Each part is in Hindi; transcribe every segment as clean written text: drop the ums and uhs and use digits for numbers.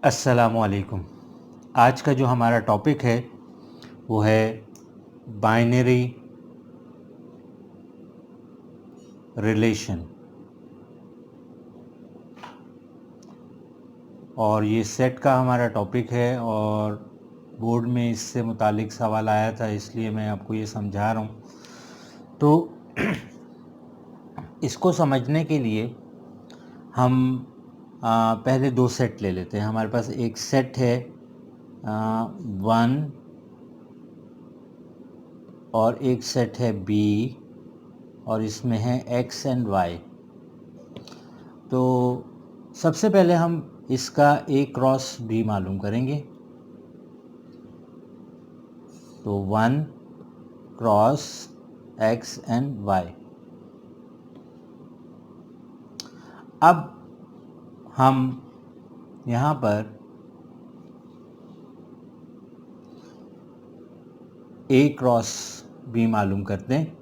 अस्सलामुअलैकुम। आज का जो हमारा टॉपिक है वो है बाइनरी रिलेशन, और ये सेट का हमारा टॉपिक है और बोर्ड में इससे मुतालिक सवाल आया था, इसलिए मैं आपको ये समझा रहा हूँ। तो इसको समझने के लिए हम पहले दो सेट ले लेते हैं। हमारे पास एक सेट है 1 और एक सेट है B, और इसमें है X एंड Y। तो सबसे पहले हम इसका A क्रॉस B मालूम करेंगे। तो 1 क्रॉस X एंड Y। अब हम यहाँ पर A क्रॉस B मालूम करते हैं,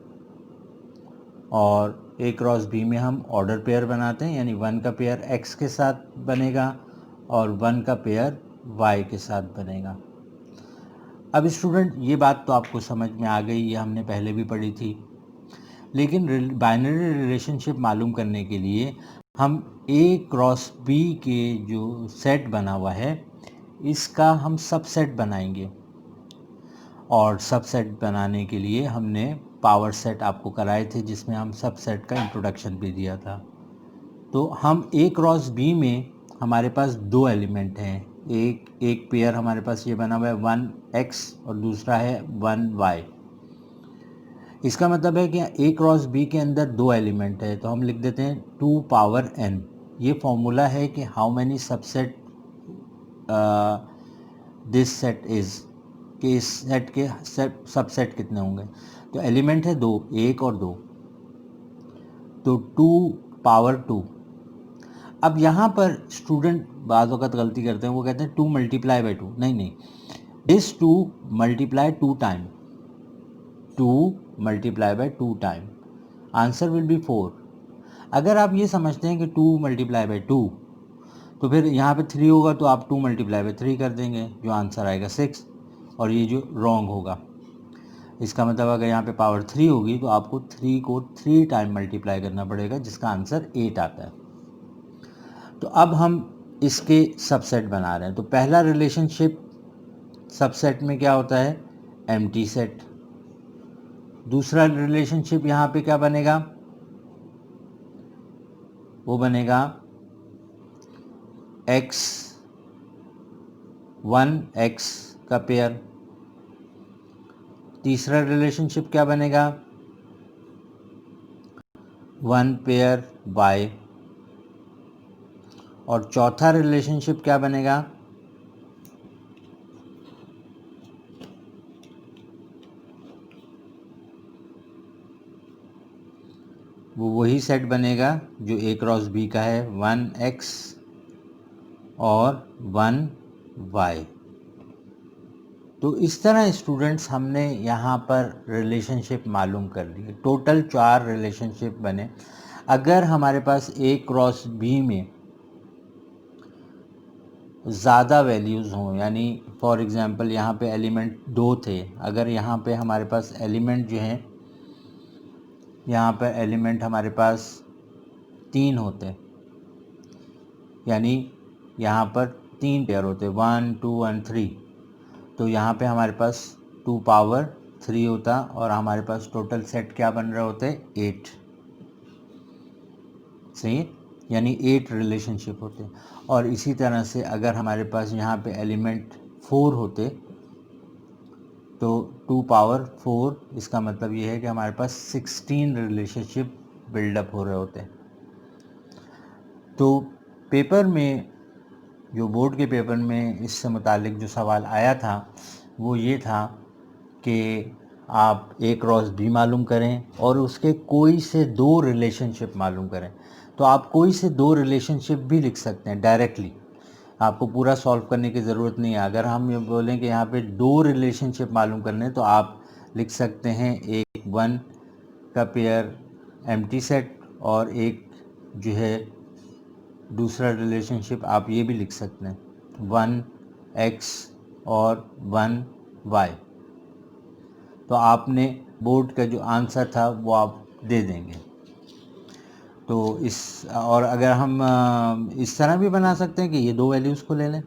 और A क्रॉस B में हम ऑर्डर पेयर बनाते हैं, यानी 1 का पेयर X के साथ बनेगा और 1 का पेयर Y के साथ बनेगा। अब स्टूडेंट, ये बात तो आपको समझ में आ गई, ये हमने पहले भी पढ़ी थी। लेकिन बाइनरी रिलेशनशिप मालूम करने के लिए हम A क्रॉस B के जो सेट बना हुआ है इसका हम सबसेट बनाएंगे, और सबसेट बनाने के लिए हमने पावर सेट आपको कराए थे, जिसमें हम सबसेट का इंट्रोडक्शन भी दिया था। तो हम A क्रॉस B में हमारे पास दो एलिमेंट हैं। एक पेयर हमारे पास ये बना हुआ है 1x और दूसरा है 1y। इसका मतलब है कि A क्रॉस B के अंदर दो एलिमेंट है, तो हम लिख देते हैं 2 पावर n। ये फॉर्मूला है कि how many subset this set is, कि इस सेट के सबसेट कितने होंगे। तो एलिमेंट है दो, एक और दो, तो 2 पावर 2। अब यहाँ पर स्टूडेंट बाज़ वक़्त गलती करते हैं, वो कहते हैं 2 मल्टीप्लाई बाई 2। नहीं, this 2 multiply 2 time, 2 multiply by 2 time, answer will be 4। अगर आप ये समझते हैं कि 2 मल्टीप्लाई बाई 2, तो फिर यहाँ पे 3 होगा तो आप 2 मल्टीप्लाई बाई 3 कर देंगे, जो आंसर आएगा 6, और ये जो रॉन्ग होगा। इसका मतलब अगर यहाँ पे पावर 3 होगी तो आपको 3 को 3 टाइम मल्टीप्लाई करना पड़ेगा, जिसका आंसर 8 आता है। तो अब हम इसके सबसेट बना रहे हैं। तो पहला रिलेशनशिप सबसेट में क्या होता है, एम्प्टी सेट। दूसरा रिलेशनशिप यहाँ पे क्या बनेगा, वो बनेगा x 1x का पेयर। तीसरा रिलेशनशिप क्या बनेगा, 1 पेयर y। और चौथा रिलेशनशिप क्या बनेगा, वो वही सेट बनेगा जो A क्रॉस B का है, 1x और 1y। तो इस तरह स्टूडेंट्स हमने यहाँ पर रिलेशनशिप मालूम कर लिए। टोटल 4 रिलेशनशिप बने। अगर हमारे पास A क्रॉस B में ज़्यादा वैल्यूज़ हों, यानी फॉर एग्ज़ाम्पल यहाँ पे एलिमेंट 2 थे, अगर यहाँ पे हमारे पास एलिमेंट जो हैं, यहाँ पर एलिमेंट हमारे पास 3 होते, यानी यहाँ पर 3 पेयर होते, 1 2 एंड 3, तो यहाँ पे हमारे पास 2 पावर 3 होता, और हमारे पास टोटल सेट क्या बन रहे होते, 8। सही, यानी 8 रिलेशनशिप होते। और इसी तरह से अगर हमारे पास यहाँ पे एलिमेंट 4 होते, तो 2 पावर 4, इसका मतलब ये है कि हमारे पास 16 रिलेशनशिप बिल्डअप हो रहे होते। तो पेपर में, जो बोर्ड के पेपर में इससे मुतालिक जो सवाल आया था वो ये था कि आप A क्रॉस B मालूम करें और उसके कोई से 2 रिलेशनशिप मालूम करें। तो आप कोई से 2 रिलेशनशिप भी लिख सकते हैं डायरेक्टली, आपको पूरा सॉल्व करने की ज़रूरत नहीं है। अगर हम ये बोलें कि यहाँ पे 2 रिलेशनशिप मालूम करने, तो आप लिख सकते हैं एक 1 का पेयर एम्प्टी सेट, और एक जो है दूसरा रिलेशनशिप आप ये भी लिख सकते हैं। 1 x और 1 y। तो आपने बोर्ड का जो आंसर था वो आप दे देंगे। तो इस और अगर हम इस तरह भी बना सकते हैं कि ये दो वैल्यूज़ को ले लें,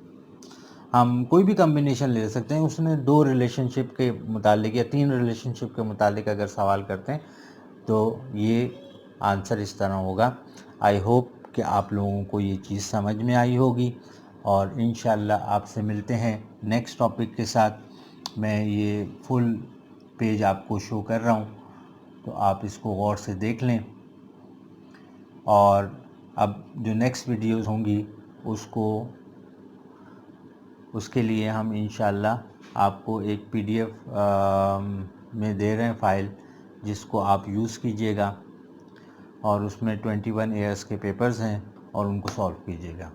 हम कोई भी कम्बिनेशन ले सकते हैं, उसमें दो रिलेशनशिप के मुतालिक या तीन रिलेशनशिप के मुतालिक अगर सवाल करते हैं तो ये आंसर इस तरह होगा। आई होप कि आप लोगों को ये चीज़ समझ में आई होगी और इंशाल्लाह आपसे मिलते हैं नेक्स्ट टॉपिक के साथ। मैं ये फुल पेज आपको शो कर रहा हूँ, तो आप इसको गौर से देख लें। और अब जो नेक्स्ट वीडियोस होंगी उसके लिए हम इंशाल्लाह आपको एक PDF में दे रहे हैं फ़ाइल, जिसको आप यूज़ कीजिएगा और उसमें 21 ईयर्स के पेपर्स हैं और उनको सॉल्व कीजिएगा।